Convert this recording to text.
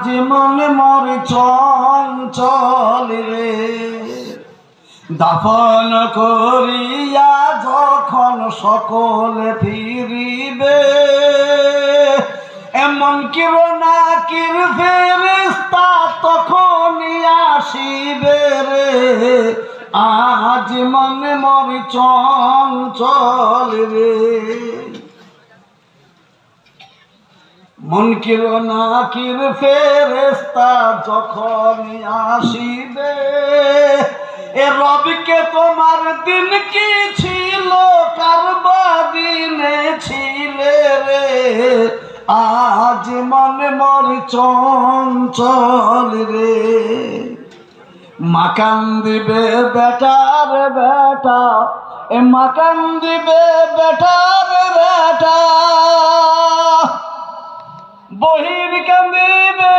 জীবন মর চঞ্চল রে, দাফন করিয়া যখন সকলে ফিরিবে, এমন কিরণাকির ফেরেশতা তখনই আসিবে রে। আজ মনে মর চঞ্চল রে, মুনকির নাকির ফেরেশতা যখন আসিবে, এ রবকে তোমার দিন কি ছিল, কারবা দিনে ছিলে রে। আজ মনে মর চঞ্চল রে, মাকান দিবে বেটার বেটা, এ মাকান দিবে বেটার বেটা, বহির কান্দিবে